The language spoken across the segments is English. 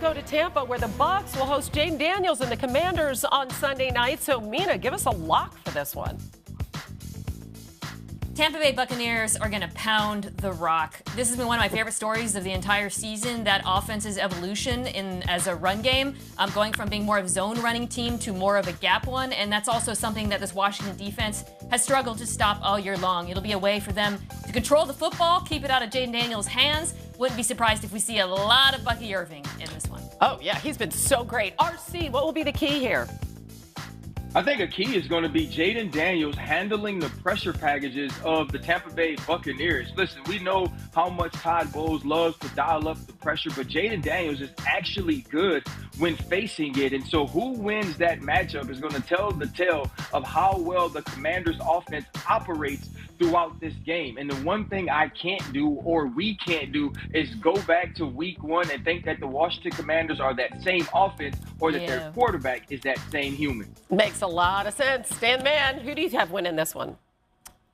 Go to Tampa, where the Bucs will host Jayden Daniels and the Commanders on Sunday night. So, Mina, give us a lock for this one. Tampa Bay Buccaneers are going to pound the rock. This has been one of my favorite stories of the entire season, that offense's evolution as a run game, going from being more of a zone running team to more of a gap one. And that's also something that this Washington defense has struggled to stop all year long. It'll be a way for them to control the football, keep it out of Jayden Daniels' hands. Wouldn't be surprised if we see a lot of Bucky Irving in this one. Oh, yeah, he's been so great. RC, what will be the key here? I think a key is going to be Jayden Daniels handling the pressure packages of the Tampa Bay Buccaneers. Listen, we know how much Todd Bowles loves to dial up the pressure, but Jayden Daniels is actually good when facing it. And so who wins that matchup is going to tell the tale of how well the Commanders' offense operates throughout this game. And the one thing I can't do, or we can't do, is go back to week one and think that the Washington Commanders are that same offense, or that their quarterback is that same human. Makes a lot of sense. Stan Mann, who do you have winning this one?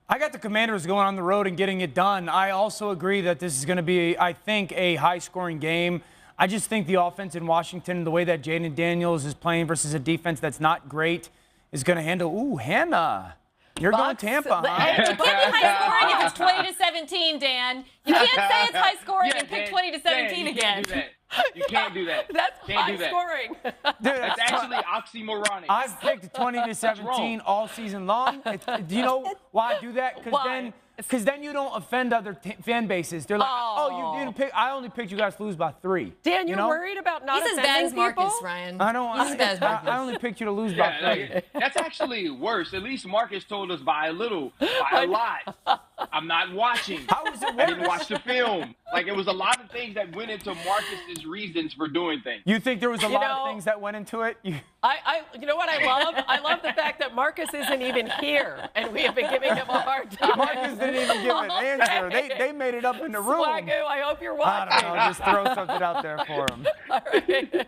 I got the Commanders going on the road and getting it done. I also agree that this is going to be, I think, a high-scoring game. I just think the offense in Washington, the way that Jayden Daniels is playing versus a defense that's not great, is going to handle. Ooh, Hannah. You're Bucs, going Tampa, huh? It can't be high scoring if it's 20-17, Dan. You can't say it's high scoring and pick 20-17 again. You can't do that. That's can't high do that. scoring. Dude, That's actually oxymoronic. I've picked 20-17 all season long. Do you know why I do that? Because then you don't offend other fan bases. They're like, oh, you didn't pick. I only picked you guys to lose by 3. Dan, you're worried about not offending He's as bad as people? Marcus, Ryan. I don't. He's as bad as Marcus. I only picked you to lose by 3. That's actually worse. At least Marcus told us by a little, by a lot. I'm not watching. How was it worse? I didn't watch the film. Like, it was a lot of things that went into Marcus's reasons for doing things. You think there was a lot of things that went into it? You know what I love? I love the fact that Marcus isn't even here, and we have been giving him a hard time. Marcus didn't even give an answer. They made it up in the room. Swagoo, I hope you're watching. I don't know. Just throw something out there for him. All right.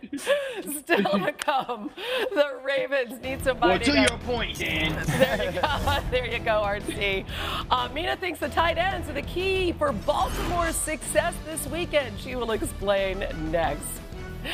Still to come. The Ravens need somebody. Well, to your point, Dan. There you go. There you go, RC. Mina thinks the tight ends are the key for Baltimore's success this weekend. She will explain next.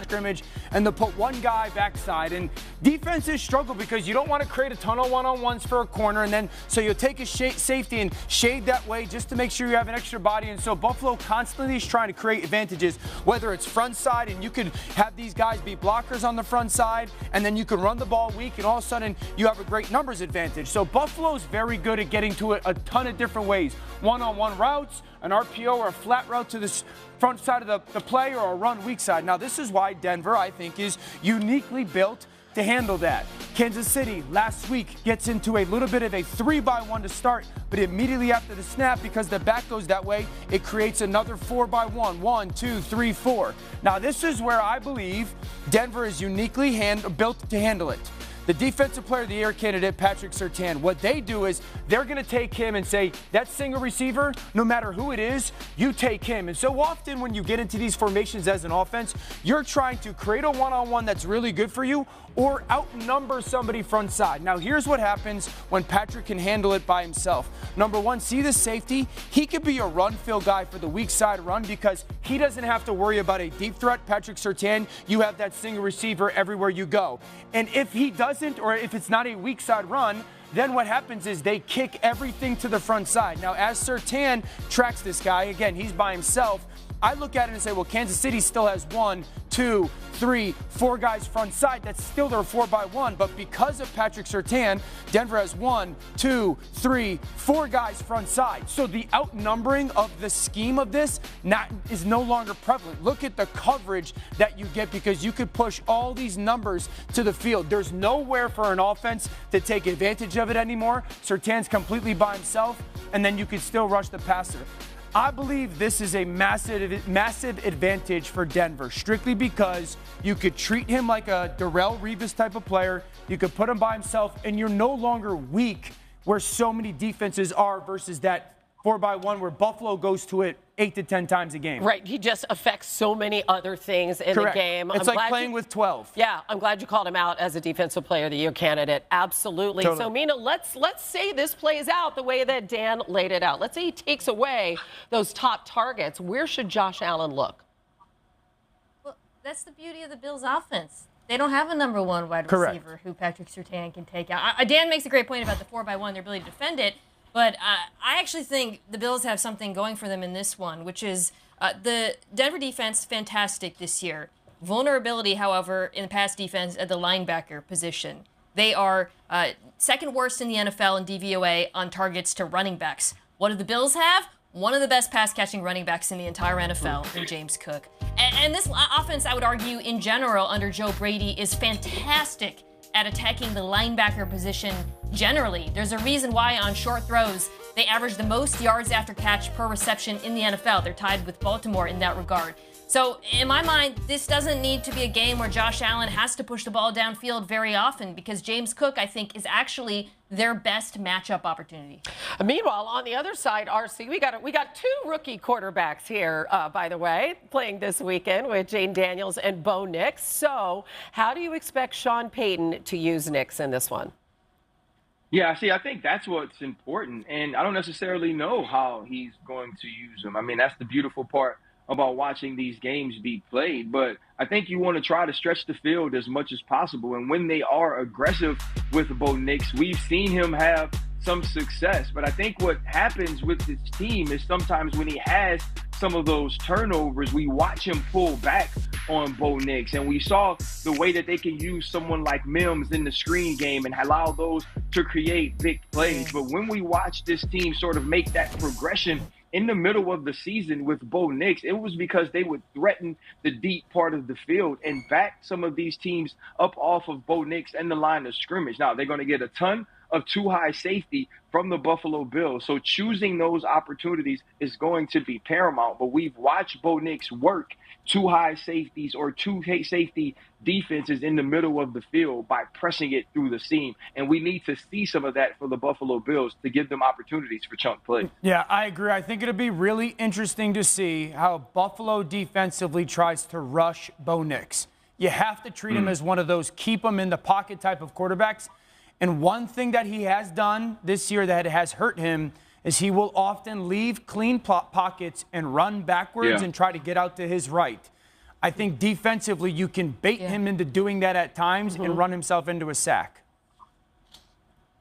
Scrimmage, and they'll put one guy backside, and defenses struggle because you don't want to create a ton of one-on-ones for a corner, and then so you'll take a safety and shade that way just to make sure you have an extra body. And so Buffalo constantly is trying to create advantages, whether it's front side, and you could have these guys be blockers on the front side, and then you can run the ball weak, and all of a sudden you have a great numbers advantage. So Buffalo's very good at getting to it a ton of different ways: one-on-one routes, an RPO or a flat route to this front side of the play, or a run weak side. Now, this is why Denver, I think, is uniquely built to handle that. Kansas City last week gets into a little bit of a 3-by-1 to start, but immediately after the snap, because the back goes that way, it creates another 4-by-1. 1, 2, 3, 4. Now, this is where I believe Denver is uniquely built to handle it. The Defensive Player of the Year candidate, Patrick Surtain, what they do is they're going to take him and say, that single receiver, no matter who it is, you take him. And so often when you get into these formations as an offense, you're trying to create a one-on-one that's really good for you, or outnumber somebody front side. Now, here's what happens when Patrick can handle it by himself. Number one, see the safety? He could be a run-fill guy for the weak side run because he doesn't have to worry about a deep threat. Patrick Surtain, you have that single receiver everywhere you go. And if he doesn't, or if it's not a weak side run, then what happens is they kick everything to the front side. Now, as Surtain tracks this guy, again, he's by himself, I look at it and say, well, Kansas City still has 1, 2, 3, 4 guys front side. That's still their 4-by-1. But because of Patrick Surtain, Denver has 1, 2, 3, 4 guys front side. So the outnumbering of the scheme of this is no longer prevalent. Look at the coverage that you get because you could push all these numbers to the field. There's nowhere for an offense to take advantage of it anymore. Surtain's completely by himself, and then you could still rush the passer. I believe this is a massive advantage for Denver, strictly because you could treat him like a Darrelle Revis type of player. You could put him by himself, and you're no longer weak where so many defenses are versus that 4-by-1 where Buffalo goes to it 8 to 10 times a game. Right. He just affects so many other things in the game. It's like playing with 12. Yeah, I'm glad you called him out as a Defensive Player of the Year candidate. Absolutely. Totally. So, Mina, let's say this plays out the way that Dan laid it out. Let's say he takes away those top targets. Where should Josh Allen look? That's the beauty of the Bills' offense. They don't have a number one wide receiver who Patrick Surtain can take out. Dan makes a great point about the 4x1, their ability to defend it. But I actually think the Bills have something going for them in this one, which is the Denver defense, fantastic this year. Vulnerability, however, in the pass defense at the linebacker position. They are second worst in the NFL in DVOA on targets to running backs. What do the Bills have? One of the best pass-catching running backs in the entire NFL in James Cook. And this offense, I would argue, in general, under Joe Brady, is fantastic at attacking the linebacker position generally. There's a reason why on short throws, they average the most yards after catch per reception in the NFL. They're tied with Baltimore in that regard. So, in my mind, this doesn't need to be a game where Josh Allen has to push the ball downfield very often because James Cook, I think, is actually their best matchup opportunity. Meanwhile, on the other side, RC, we got two rookie quarterbacks here, by the way, playing this weekend with Jayden Daniels and Bo Nix. So, how do you expect Sean Payton to use Nix in this one? Yeah, see, I think that's what's important, and I don't necessarily know how he's going to use him. I mean, that's the beautiful part about watching these games be played, but I think you want to try to stretch the field as much as possible. And when they are aggressive with Bo Nix, we've seen him have some success. But I think what happens with this team is sometimes when he has some of those turnovers, we watch him pull back on Bo Nix. And we saw the way that they can use someone like Mims in the screen game and allow those to create big plays. But when we watch this team sort of make that progression in the middle of the season with Bo Nix, it was because they would threaten the deep part of the field and back some of these teams up off of Bo Nix and the line of scrimmage. Now, they're going to get a ton of too high safety from the Buffalo Bills. So choosing those opportunities is going to be paramount. But we've watched Bo Nix work too high safeties or too safety defenses in the middle of the field by pressing it through the seam. And we need to see some of that for the Buffalo Bills to give them opportunities for chunk play. Yeah, I agree. I think it'll be really interesting to see how Buffalo defensively tries to rush Bo Nix. You have to treat him as one of those keep him in the pocket type of quarterbacks. And one thing that he has done this year that has hurt him is he will often leave clean pockets and run backwards and try to get out to his right. I think defensively you can bait him into doing that at times and run himself into a sack.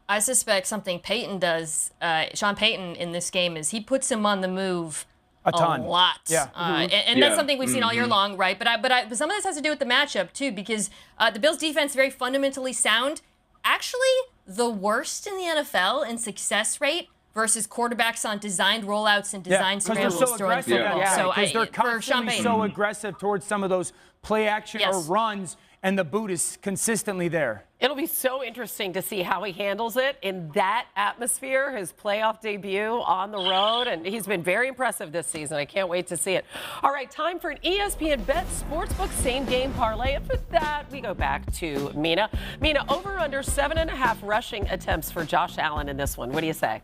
I suspect something Payton does, Sean Payton in this game, is he puts him on the move a lot. Yeah. And that's something we've seen all year long, right? But some of this has to do with the matchup, too, because the Bills' defense is very fundamentally sound. Actually, the worst in the NFL in success rate versus quarterbacks on designed rollouts and designed scrambles throwing football. So they're constantly so aggressive towards some of those play action or runs, and the boot is consistently there. It'll be so interesting to see how he handles it in that atmosphere, his playoff debut on the road, and he's been very impressive this season. I can't wait to see it. All right, time for an ESPN Bet Sportsbook same-game parlay. And for that, we go back to Mina. Mina, over under 7.5 rushing attempts for Josh Allen in this one. What do you say?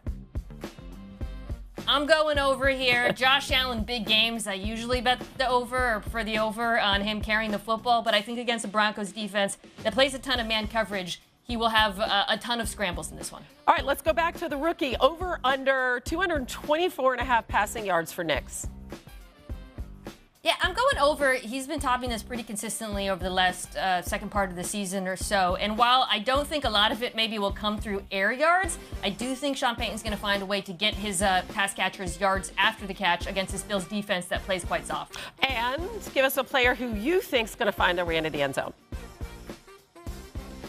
I'm going over here. Josh Allen, big games. I usually bet the over or prefer the over on him carrying the football, but I think against the Broncos defense that plays a ton of man coverage, he will have a ton of scrambles in this one. All right, let's go back to the rookie. Over under 224.5 passing yards for Nix. Yeah, I'm going over. He's been topping this pretty consistently over the last second part of the season or so. And while I don't think a lot of it maybe will come through air yards, I do think Sean Payton's going to find a way to get his pass catchers yards after the catch against this Bills defense that plays quite soft. And give us a player who you think's going to find their way into the end zone.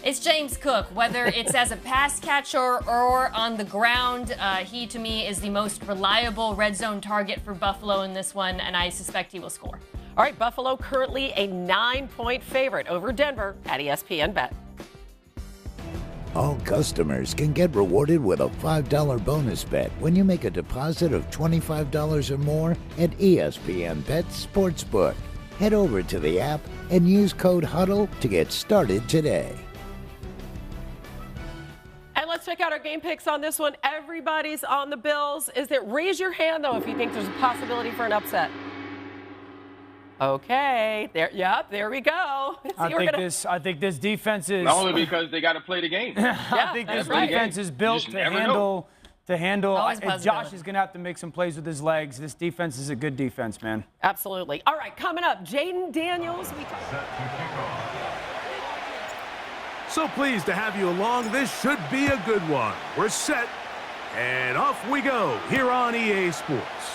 It's James Cook, whether it's as a pass catcher or on the ground. He, to me, is the most reliable red zone target for Buffalo in this one, and I suspect he will score. All right, Buffalo currently a 9-point favorite over Denver at ESPN Bet. All customers can get rewarded with a $5 bonus bet when you make a deposit of $25 or more at ESPN Bet Sportsbook. Head over to the app and use code HUDDLE to get started today. And let's check out our game picks on this one. Everybody's on the Bills. Raise your hand, though, if you think there's a possibility for an upset. Okay. There we go. I think this defense is... Not only because they got to play the game. I think this defense is built to handle to handle. Always Josh possibility. is going to have to make some plays with his legs. This defense is a good defense, man. Absolutely. All right, coming up, Jayden Daniels. So pleased to have you along. This should be a good one. We're set, and off we go here on EA Sports.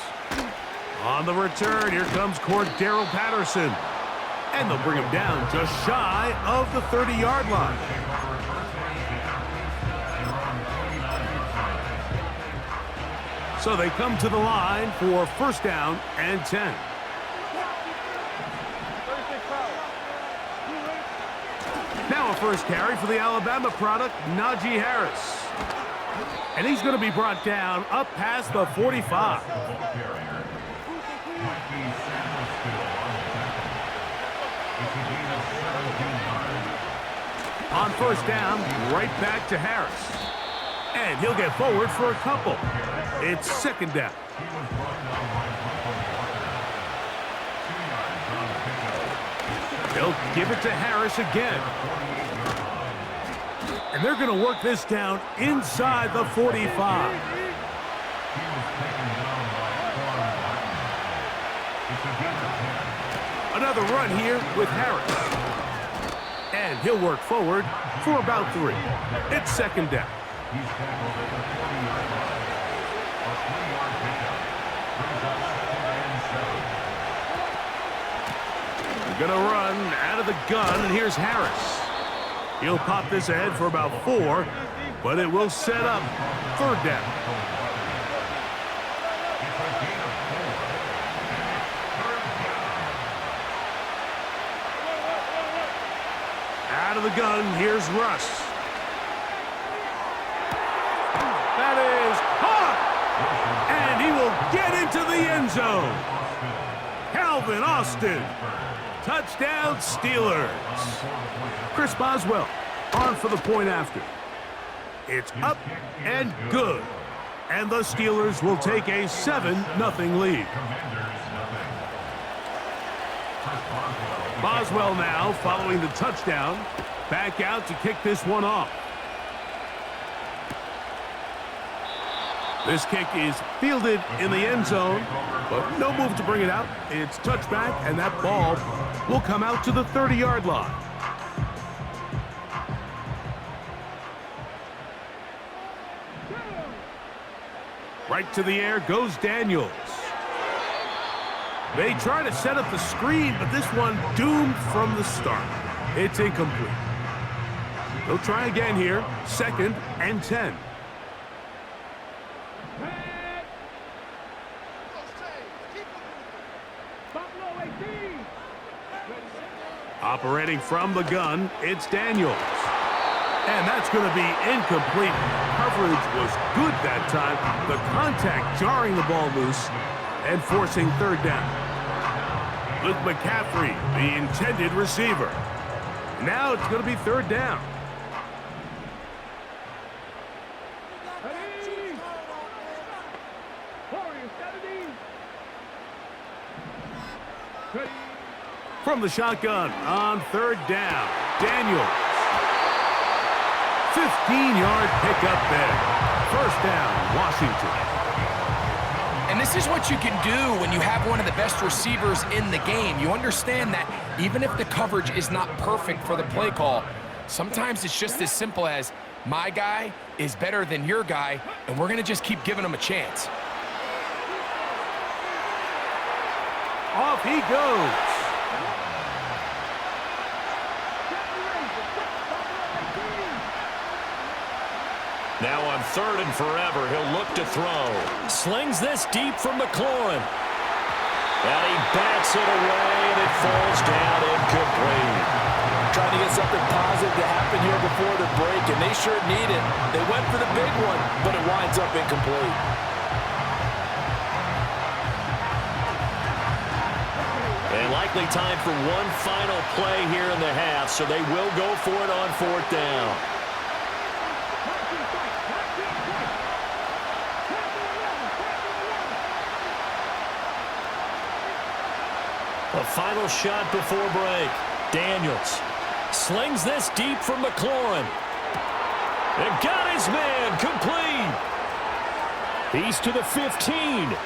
On the return, here comes Cordero Patterson. And they'll bring him down just shy of the 30-yard line. So they come to the line for first down and 10. Now a first carry for the Alabama product, Najee Harris. And he's going to be brought down up past the 45. On first down, right back to Harris. And he'll get forward for a couple. It's second down. They'll give it to Harris again. And they're going to work this down inside the 45. Another run here with Harris. And he'll work forward for about 3. It's second down. They're going to run out of the gun, and here's Harris. He'll pop this ahead for about 4, but it will set up third down. Out of the gun, here's Russ. That is caught! And he will get into the end zone. Calvin Austin. Touchdown, Steelers. Chris Boswell on for the point after. It's up and good. And the Steelers will take a 7-0 lead. Boswell now following the touchdown. Back out to kick this one off. This kick is fielded in the end zone, but no move to bring it out. It's touchback, and that ball will come out to the 30-yard line. Right to the air goes Daniels. They try to set up the screen, but this one doomed from the start. It's incomplete. They'll try again here, second and 10. Operating from the gun, it's Daniels. And that's going to be incomplete. Coverage was good that time. The contact jarring the ball loose and forcing third down. Luke McCaffrey, the intended receiver. Now it's going to be third down. From the shotgun on third down, Daniels. 15-yard pickup there. First down, Washington. And this is what you can do when you have one of the best receivers in the game. You understand that even if the coverage is not perfect for the play call, sometimes it's just as simple as my guy is better than your guy, and we're going to just keep giving him a chance. Off he goes. Now on third and forever, he'll look to throw. Slings this deep from McLaurin. And he bats it away, and it falls down incomplete. Trying to get something positive to happen here before the break, and they sure need it. They went for the big one, but it winds up incomplete. And likely time for one final play here in the half, so they will go for it on fourth down. A final shot before break. Daniels slings this deep from McLaurin. And got his man complete. He's to the 15.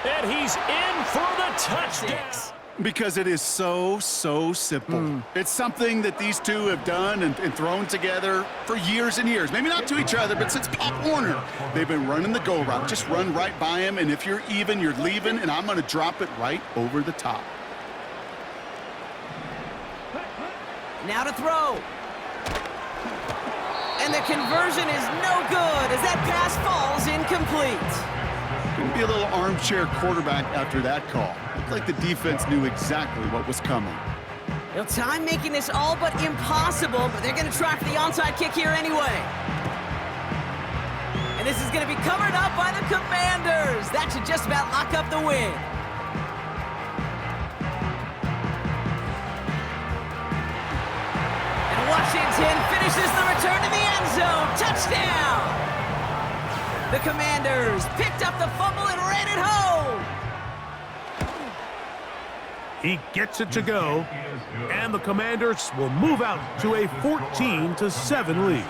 And he's in for the touchdown. Because it is so simple. It's something that these two have done and thrown together for years and years. Maybe not to each other, but since Pop Warner. They've been running the go route. Just run right by him, and if you're even, you're leaving, and I'm going to drop it right over the top. Now to throw. And the conversion is no good as that pass falls incomplete. Gonna be a little armchair quarterback after that call. Looked like the defense knew exactly what was coming. Well, time making this all but impossible, but they're going to try for the onside kick here anyway. And this is going to be covered up by the Commanders. That should just about lock up the win. And Washington finishes the return to the end zone. Touchdown! The Commanders picked up the fumble and ran it home. He gets it to go, and the Commanders will move out to a 14-7 lead.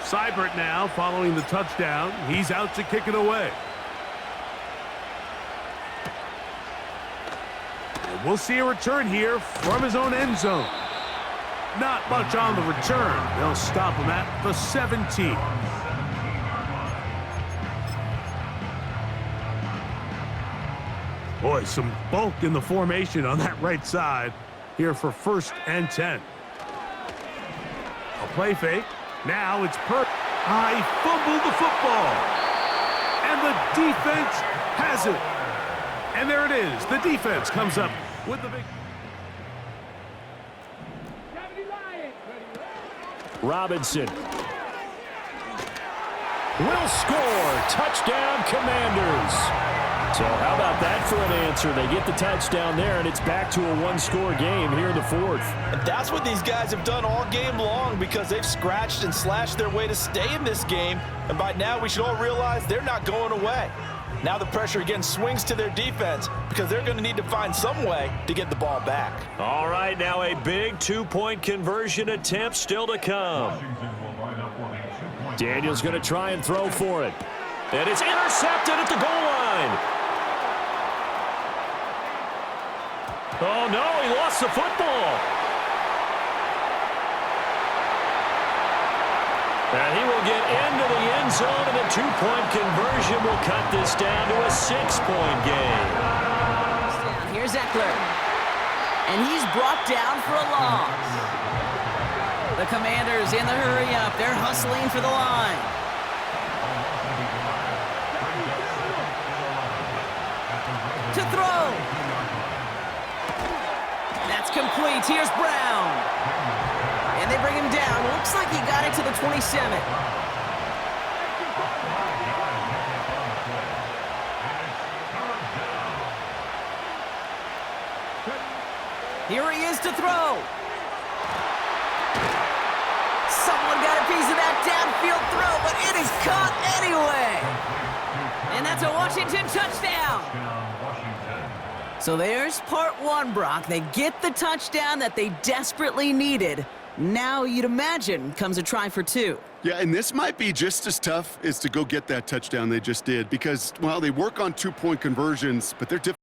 Seibert now following the touchdown. He's out to kick it away. And we'll see a return here from his own end zone. Not much on the return. They'll stop him at the 17. Boy, some bulk in the formation on that right side here for 1st and 10. A play fake. Now it's he fumbled the football. And the defense has it. And there it is. The defense comes up with the big... Robinson will score. Touchdown, Commanders. So how about that for an answer? They get the touchdown there, and it's back to a one-score game here in the 4th. And that's what these guys have done all game long because they've scratched and slashed their way to stay in this game. And by now, we should all realize they're not going away. Now the pressure again swings to their defense because they're going to need to find some way to get the ball back. All right, now a big two-point conversion attempt still to come. Daniels going to try and throw for it. And it's intercepted at the goal line. Oh, no, he lost the football. And he will get into the end zone, and a two-point conversion will cut this down to a 6-point game. Here's Eckler. And he's brought down for a loss. The Commanders in the hurry-up. They're hustling for the line. To throw. That's complete. Here's Brown. And they bring him down. Looks like he got it to the 27. Here he is to throw. Someone got a piece of that downfield throw, but it is caught anyway. And that's a Washington touchdown. So there's part one, Brock. They get the touchdown that they desperately needed. Now, you'd imagine, comes a try for two. Yeah, and this might be just as tough as to go get that touchdown they just did because, well, they work on two-point conversions, but they're difficult.